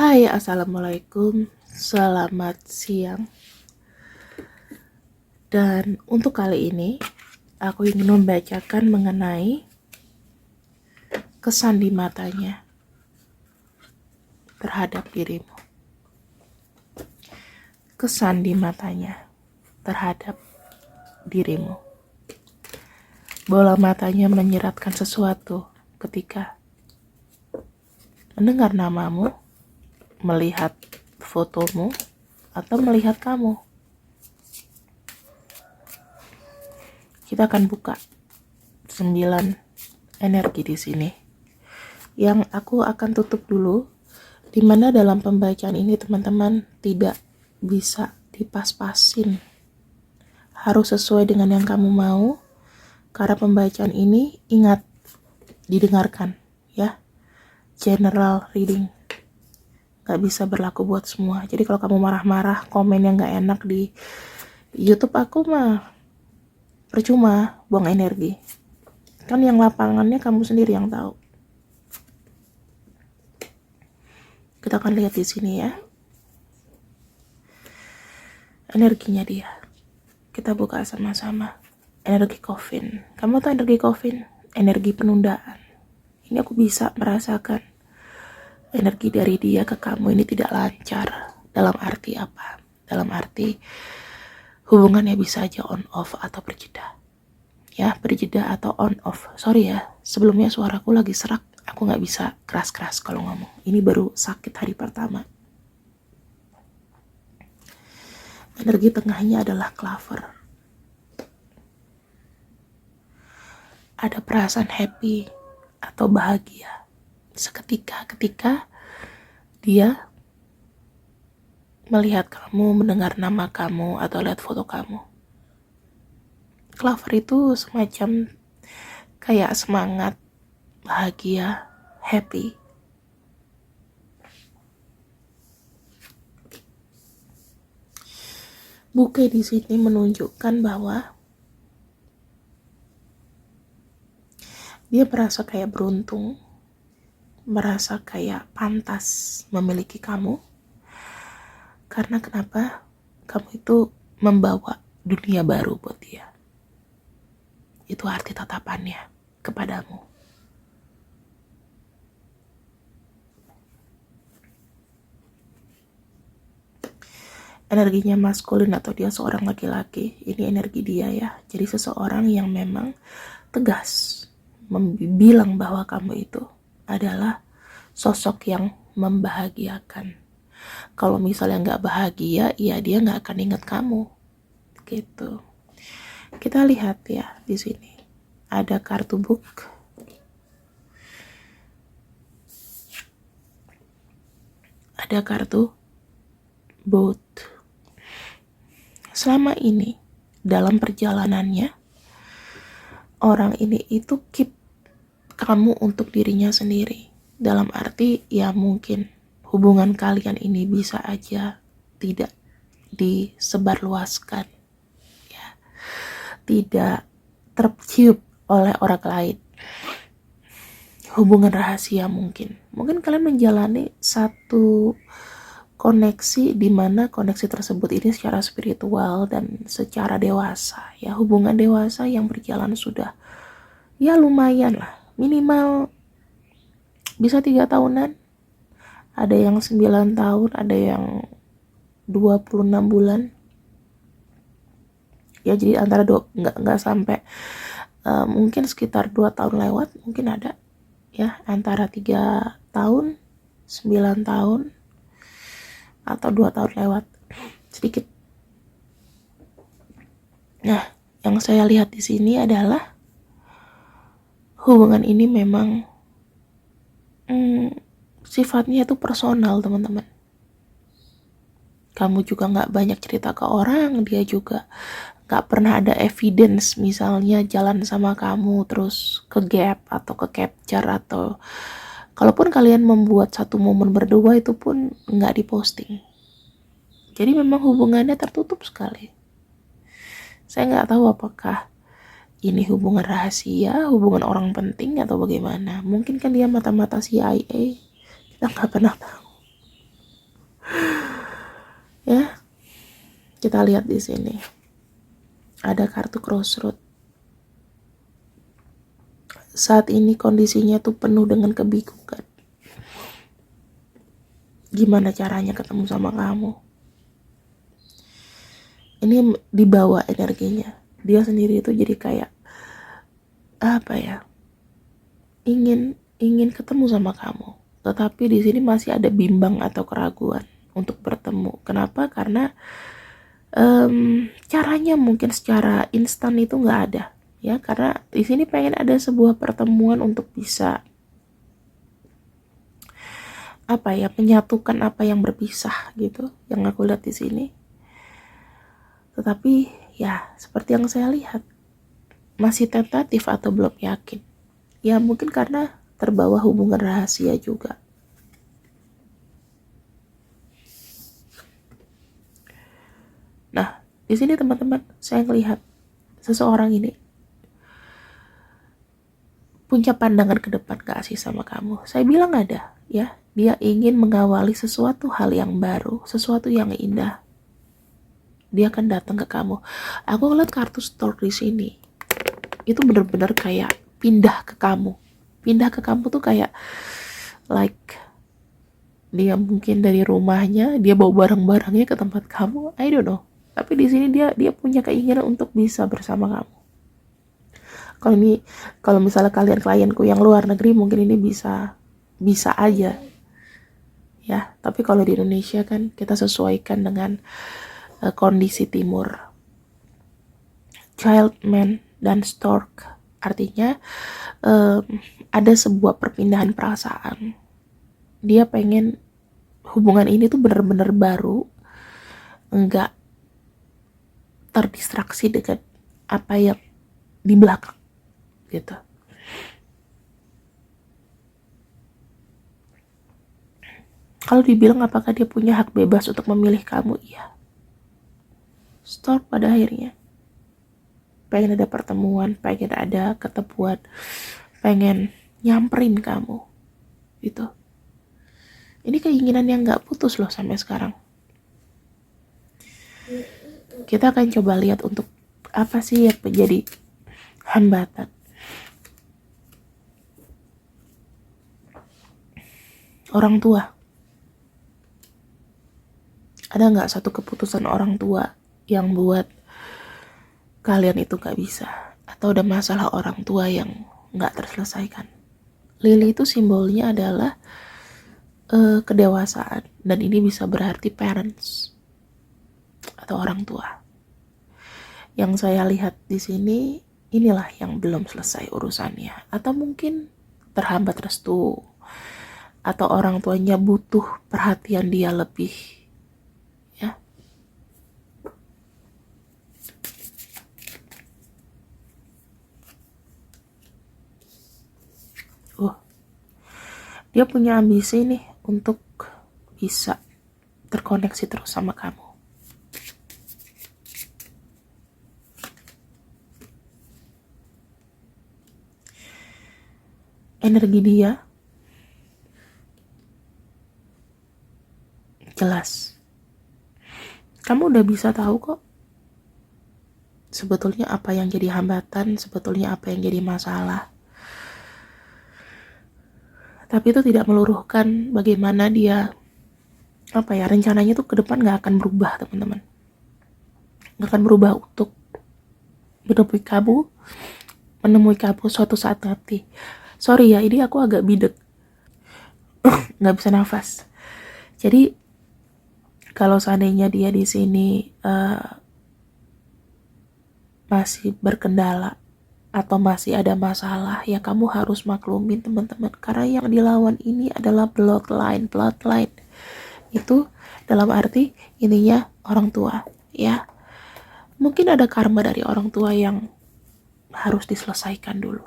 Hai, assalamualaikum, selamat siang. Dan untuk kali ini, aku ingin membacakan mengenai kesan di matanya terhadap dirimu. Kesan di matanya terhadap dirimu. Bola matanya menyeratkan sesuatu ketika mendengar namamu, melihat fotomu, atau melihat kamu. Kita akan buka 9 energi di sini. Yang aku akan tutup dulu, di mana dalam pembacaan ini teman-teman tidak bisa dipas-pasin. Harus sesuai dengan yang kamu mau, karena pembacaan ini ingat didengarkan ya. General reading. Gak bisa berlaku buat semua. Jadi kalau kamu marah-marah, komen yang gak enak di YouTube aku mah percuma, buang energi. Kan yang lapangannya kamu sendiri yang tahu. Kita akan lihat di sini ya. Energinya dia. Kita buka sama-sama. Energi coffin. Kamu tahu energi coffin? Energi penundaan. Ini aku bisa merasakan. Energi dari dia ke kamu ini tidak lancar. Dalam arti apa? Dalam arti hubungannya bisa aja on off atau berjeda. Ya, berjeda atau on off. Sorry ya, sebelumnya suaraku lagi serak. Aku gak bisa keras-keras kalau ngomong. Ini baru sakit hari pertama. Energi tengahnya adalah clover. Ada perasaan happy atau bahagia seketika ketika dia melihat kamu, mendengar nama kamu, atau lihat foto kamu. Clover itu semacam kayak semangat, bahagia, happy. Buke di sini menunjukkan bahwa dia merasa kayak beruntung, merasa kayak pantas memiliki kamu. Karena kenapa? Kamu itu membawa dunia baru buat dia. Itu arti tatapannya kepadamu. Energinya maskulin atau dia seorang laki-laki. Ini energi dia ya. Jadi seseorang yang memang tegas bilang bahwa kamu itu adalah sosok yang membahagiakan. Kalau misalnya nggak bahagia, ya dia nggak akan ingat kamu. Gitu. Kita lihat ya di sini. Ada kartu book. Ada kartu boat. Selama ini dalam perjalanannya, orang ini itu keep kamu untuk dirinya sendiri. Dalam arti ya mungkin hubungan kalian ini bisa aja tidak disebarluaskan ya. Tidak tercium oleh orang lain. Hubungan rahasia mungkin kalian menjalani satu koneksi di mana koneksi tersebut ini secara spiritual dan secara dewasa ya, hubungan dewasa yang berjalan sudah ya lumayan lah, minimal bisa 3 tahunan, ada yang 9 tahun, ada yang 26 bulan ya. Jadi antara nggak sampai mungkin sekitar 2 tahun lewat, mungkin ada ya, antara 3 tahun, 9 tahun, atau 2 tahun lewat sedikit. Nah, yang saya lihat di sini adalah hubungan ini memang sifatnya itu personal, teman-teman. Kamu juga gak banyak cerita ke orang, dia juga gak pernah ada evidence misalnya jalan sama kamu terus ke gap atau ke capture, atau kalaupun kalian membuat satu momen berdua itu pun gak diposting. Jadi memang hubungannya tertutup sekali. Saya gak tahu apakah ini hubungan rahasia, hubungan orang penting, atau bagaimana. Mungkin kan dia mata-mata CIA, kita gak pernah tahu. Ya, kita lihat di sini. Ada kartu crossroad. Saat ini kondisinya tuh penuh dengan kebingungan. Gimana caranya ketemu sama kamu? Ini dibawa energinya. Dia sendiri itu jadi kayak apa ya? Ingin ketemu sama kamu. Tetapi di sini masih ada bimbang atau keraguan untuk bertemu. Kenapa? Karena caranya mungkin secara instan itu nggak ada, ya, karena di sini pengen ada sebuah pertemuan untuk bisa apa ya, menyatukan apa yang berpisah gitu, yang aku lihat di sini. Tetapi ya seperti yang saya lihat masih tentatif atau belum yakin, ya mungkin karena terbawa hubungan rahasia juga. Nah, di sini teman-teman, saya melihat seseorang ini punya pandangan ke depan gak sih sama kamu? Saya bilang ada, ya. Dia ingin mengawali sesuatu hal yang baru, sesuatu yang indah. Dia akan datang ke kamu. Aku ngeliat kartu stork di sini. Itu bener-bener kayak pindah ke kamu. Pindah ke kamu tuh kayak like dia mungkin dari rumahnya, dia bawa barang-barangnya ke tempat kamu. I don't know. Tapi di sini dia punya keinginan untuk bisa bersama kamu. Kalau misalnya kalian klienku yang luar negeri mungkin ini bisa aja, ya. Tapi kalau di Indonesia kan kita sesuaikan dengan kondisi timur. Child man dan stork artinya ada sebuah perpindahan perasaan. Dia pengen hubungan ini tuh benar-benar baru, enggak terdistraksi dengan apa yang di belakang gitu. Kalau dibilang apakah dia punya hak bebas untuk memilih kamu, iya. Stork pada akhirnya pengen ada pertemuan, pengen ada ketemuan, pengen nyamperin kamu gitu. Ini keinginan yang gak putus loh sampai sekarang. Kita akan coba lihat untuk apa sih yang menjadi hambatan. Orang tua. Ada gak satu keputusan orang tua yang buat kalian itu gak bisa? Atau ada masalah orang tua yang gak terselesaikan? Lili itu simbolnya adalah kedewasaan. Dan ini bisa berarti parents atau orang tua. Yang saya lihat di sini, inilah yang belum selesai urusannya. Atau mungkin terhambat restu. Atau orang tuanya butuh perhatian dia lebih. Ya. Dia punya ambisi nih untuk bisa terkoneksi terus sama kamu. Energi dia jelas. Kamu udah bisa tahu kok sebetulnya apa yang jadi hambatan, sebetulnya apa yang jadi masalah. Tapi itu tidak meluruhkan bagaimana dia rencananya tuh ke depan gak akan berubah, teman-teman. Gak akan berubah untuk menemui kamu suatu saat nanti. Sorry ya, ini aku agak bidek. Gak bisa nafas. Jadi kalau seandainya dia di sini masih berkendala atau masih ada masalah, ya kamu harus maklumin, teman-teman. Karena yang dilawan ini adalah bloodline. Itu dalam arti ininya orang tua, ya. Mungkin ada karma dari orang tua yang harus diselesaikan dulu.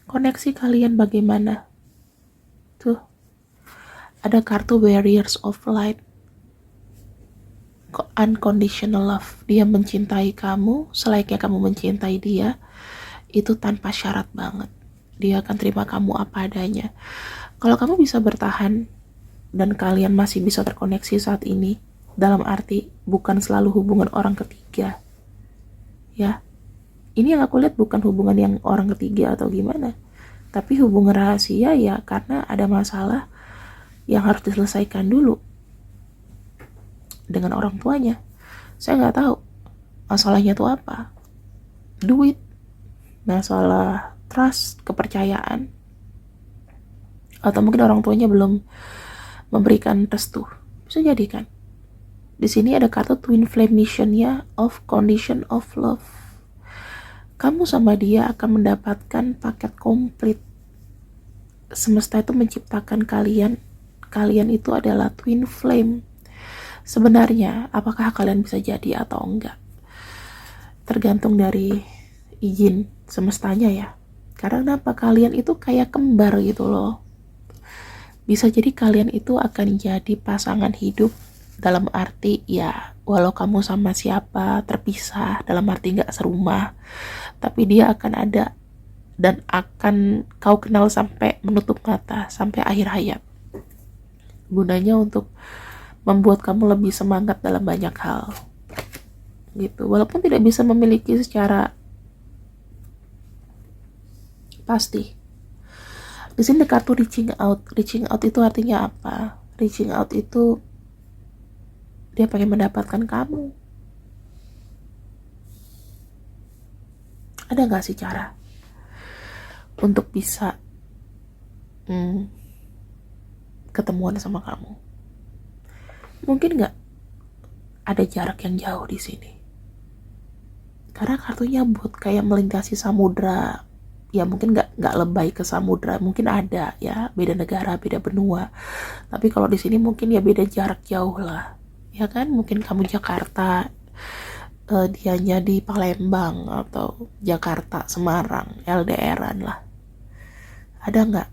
Koneksi kalian bagaimana? Tuh, ada kartu Barriers of Light. Unconditional love. Dia mencintai kamu selayaknya kamu mencintai dia. Itu tanpa syarat banget. dia akan terima kamu apa adanya. Kalau kamu bisa bertahan dan kalian masih bisa terkoneksi saat ini, dalam arti bukan selalu hubungan orang ketiga, ya. Ini yang aku lihat bukan hubungan yang orang ketiga atau gimana, tapi hubungan rahasia ya, karena ada masalah yang harus diselesaikan dulu dengan orang tuanya. Saya nggak tahu masalahnya itu apa, duit, masalah trust, kepercayaan, atau mungkin orang tuanya belum memberikan restu. Bisa jadi kan. Di sini ada kartu twin flame mission-nya of condition of love. Kamu sama dia akan mendapatkan paket komplit. Semesta itu menciptakan kalian. Kalian itu adalah twin flame. Sebenarnya, apakah kalian bisa jadi atau enggak? Tergantung dari izin semestanya ya. Karena kenapa? Kalian itu kayak kembar gitu loh. Bisa jadi kalian itu akan jadi pasangan hidup, dalam arti ya walau kamu sama siapa terpisah, dalam arti gak serumah, tapi dia akan ada dan akan kau kenal sampai menutup mata, sampai akhir hayat. Gunanya untuk membuat kamu lebih semangat dalam banyak hal gitu, walaupun tidak bisa memiliki secara pasti. Di sini kartu reaching out. Reaching out itu artinya apa? Reaching out itu dia pengen mendapatkan kamu. Ada gak sih cara untuk bisa ketemuan sama kamu? Mungkin gak ada jarak yang jauh di sini? Karena kartunya buat kayak melintasi samudra. Ya mungkin nggak lebay ke samudra, mungkin ada ya, beda negara, beda benua. Tapi kalau di sini mungkin ya beda jarak jauh lah, ya kan? Mungkin kamu Jakarta, dianya di Palembang, atau Jakarta Semarang, LDRan lah. Ada nggak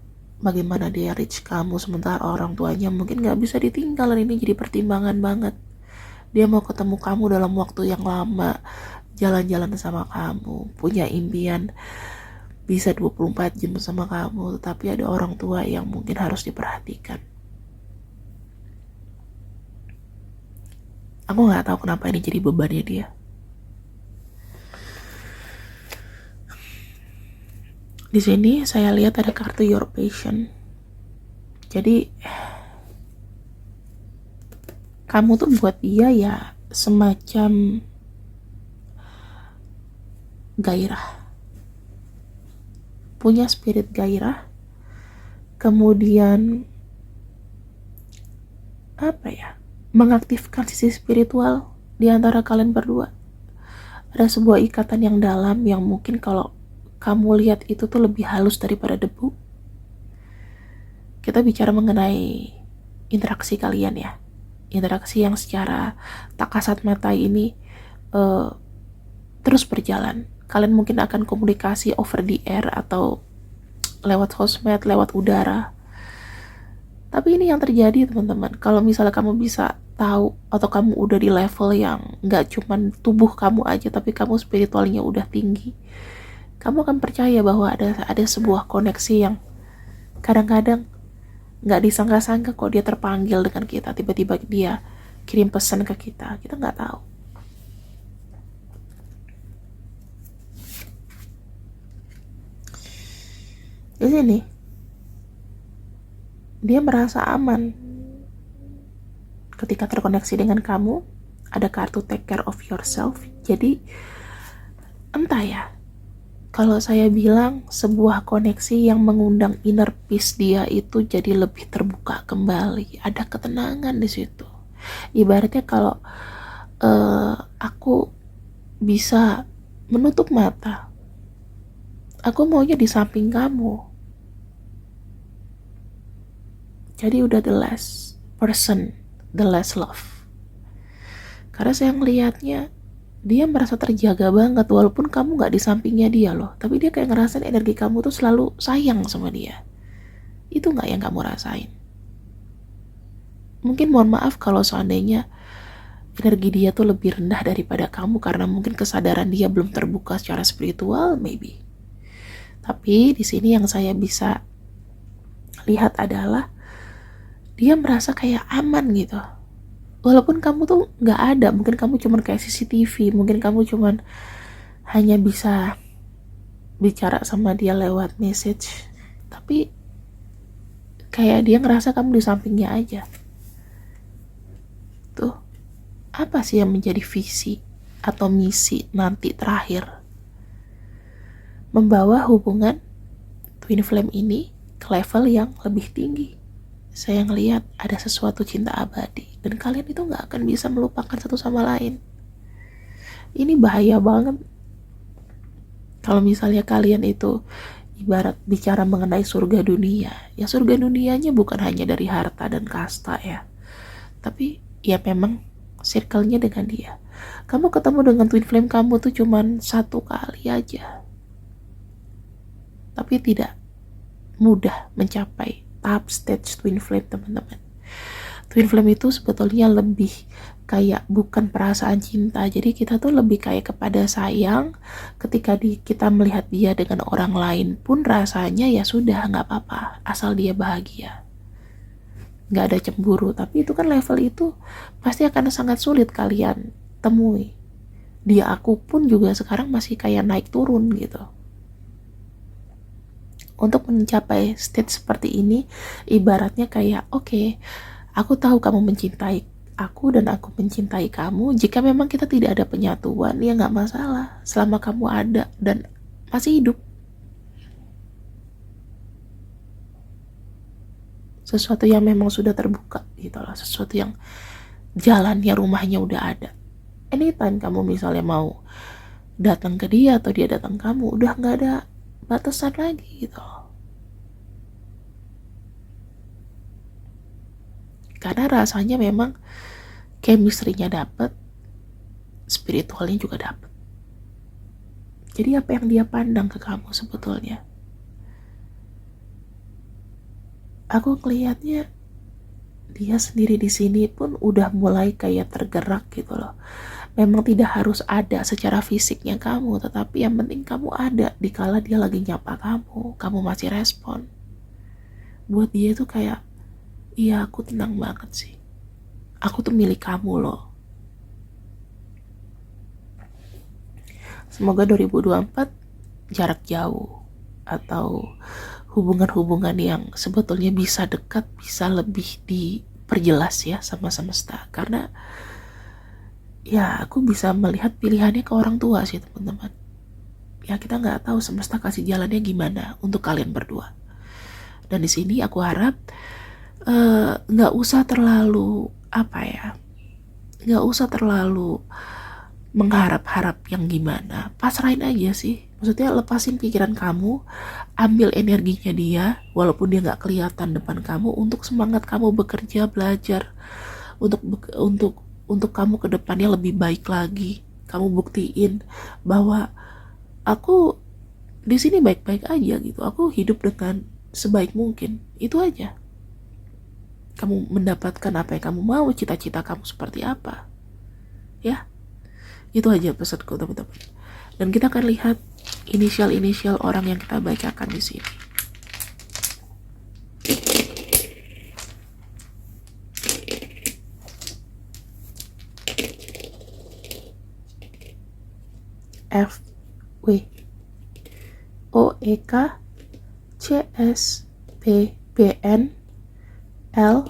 bagaimana dia reach kamu sementara orang tuanya mungkin nggak bisa ditinggal? Ini jadi pertimbangan banget. Dia mau ketemu kamu dalam waktu yang lama, jalan-jalan sama kamu, punya impian bisa 24 jam sama kamu, tapi ada orang tua yang mungkin harus diperhatikan. Aku gak tahu kenapa ini jadi bebannya dia. Di sini saya lihat ada kartu your patient. Jadi kamu tuh buat dia ya semacam gairah, punya spirit gairah, kemudian apa ya, mengaktifkan sisi spiritual di antara kalian berdua. Ada sebuah ikatan yang dalam yang mungkin kalau kamu lihat itu tuh lebih halus daripada debu. Kita bicara mengenai interaksi kalian ya, interaksi yang secara tak kasat mata ini terus berjalan. Kalian mungkin akan komunikasi over the air atau lewat sosmed, lewat udara. Tapi ini yang terjadi teman-teman. Kalau misalnya kamu bisa tahu atau kamu udah di level yang gak cuman tubuh kamu aja, tapi kamu spiritualnya udah tinggi, kamu akan percaya bahwa ada sebuah koneksi yang kadang-kadang gak disangka-sangka kok dia terpanggil dengan kita. Tiba-tiba dia kirim pesan ke kita gak tahu. Di sini dia merasa aman ketika terkoneksi dengan kamu. Ada kartu take care of yourself. Jadi entah ya, kalau saya bilang sebuah koneksi yang mengundang inner peace dia itu jadi lebih terbuka kembali. Ada ketenangan di situ. Ibaratnya kalau aku bisa menutup mata, aku maunya di samping kamu. Jadi udah the last person, the last love. Karena saya ngelihatnya dia merasa terjaga banget walaupun kamu gak di sampingnya dia loh. Tapi dia kayak ngerasain energi kamu tuh selalu sayang sama dia. Itu gak yang kamu rasain? Mungkin mohon maaf kalau seandainya energi dia tuh lebih rendah daripada kamu karena mungkin kesadaran dia belum terbuka secara spiritual, maybe. Tapi di sini yang saya bisa lihat adalah dia merasa kayak aman gitu. Walaupun kamu tuh nggak ada, mungkin kamu cuman kayak CCTV, mungkin kamu cuman hanya bisa bicara sama dia lewat message, tapi kayak dia ngerasa kamu di sampingnya aja. Tuh, apa sih yang menjadi visi atau misi nanti terakhir? Membawa hubungan twin flame ini ke level yang lebih tinggi. Saya ngelihat ada sesuatu cinta abadi dan kalian itu nggak akan bisa melupakan satu sama lain. Ini bahaya banget. Kalau misalnya kalian itu ibarat bicara mengenai surga dunia, ya surga dunianya bukan hanya dari harta dan kasta ya, tapi ya memang circle-nya dengan dia. Kamu ketemu dengan twin flame kamu tuh cuman satu kali aja, tapi tidak mudah mencapai tahap stage twin flame, teman-teman. Twin flame itu sebetulnya lebih kayak bukan perasaan cinta, jadi kita tuh lebih kayak kepada sayang. Ketika kita melihat dia dengan orang lain pun rasanya ya sudah nggak apa-apa asal dia bahagia, nggak ada cemburu. Tapi itu kan level itu pasti akan sangat sulit kalian temui. Dia aku pun juga sekarang masih kayak naik turun gitu. Untuk mencapai stage seperti ini, ibaratnya kayak oke, aku tahu kamu mencintai aku dan aku mencintai kamu. Jika memang kita tidak ada penyatuan, ya nggak masalah selama kamu ada dan masih hidup. Sesuatu yang memang sudah terbuka gitu loh, sesuatu yang jalannya, rumahnya udah ada. Anytime kamu misalnya mau datang ke dia atau dia datang ke kamu, udah nggak ada batasan lagi gitu loh. Karena rasanya memang chemistry-nya dapet, spiritualnya juga dapet. Jadi apa yang dia pandang ke kamu sebetulnya? Aku ngelihatnya dia sendiri di sini pun udah mulai kayak tergerak gitu loh. Memang tidak harus ada secara fisiknya kamu, tetapi yang penting kamu ada di kala dia lagi nyapa kamu masih respon. Buat dia tuh kayak, iya aku tenang banget sih. Aku tuh milik kamu loh. Semoga 2024 jarak jauh atau hubungan-hubungan yang sebetulnya bisa dekat bisa lebih diperjelas ya sama semesta. Karena ya aku bisa melihat pilihannya ke orang tua sih teman-teman. Ya kita nggak tahu semesta kasih jalannya gimana untuk kalian berdua. Dan di sini aku harap nggak usah terlalu nggak usah terlalu mengharap-harap yang gimana. Pasrahin aja sih. Maksudnya lepasin pikiran kamu, ambil energinya dia, walaupun dia nggak kelihatan depan kamu, untuk semangat kamu bekerja, belajar, untuk kamu ke depannya lebih baik lagi. Kamu buktiin bahwa aku di sini baik-baik aja gitu. Aku hidup dengan sebaik mungkin. Itu aja. Kamu mendapatkan apa yang kamu mau, cita-cita kamu seperti apa. Ya. Itu aja pesanku teman-teman. Dan kita akan lihat inisial-inisial orang yang kita bacakan di sini. F W O E K C S P B N L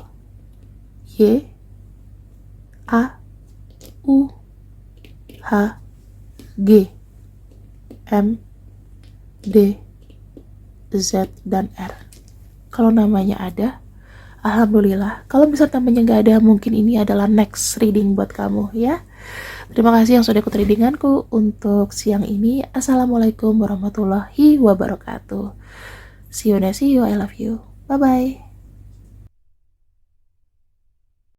Y A U H G M D Z dan R. Kalau namanya ada, alhamdulillah. Kalau misalnya namanya nggak ada, mungkin ini adalah next reading buat kamu ya. Terima kasih yang sudah ikut readinganku untuk siang ini. Assalamualaikum warahmatullahi wabarakatuh. See you next video. I love you. Bye bye.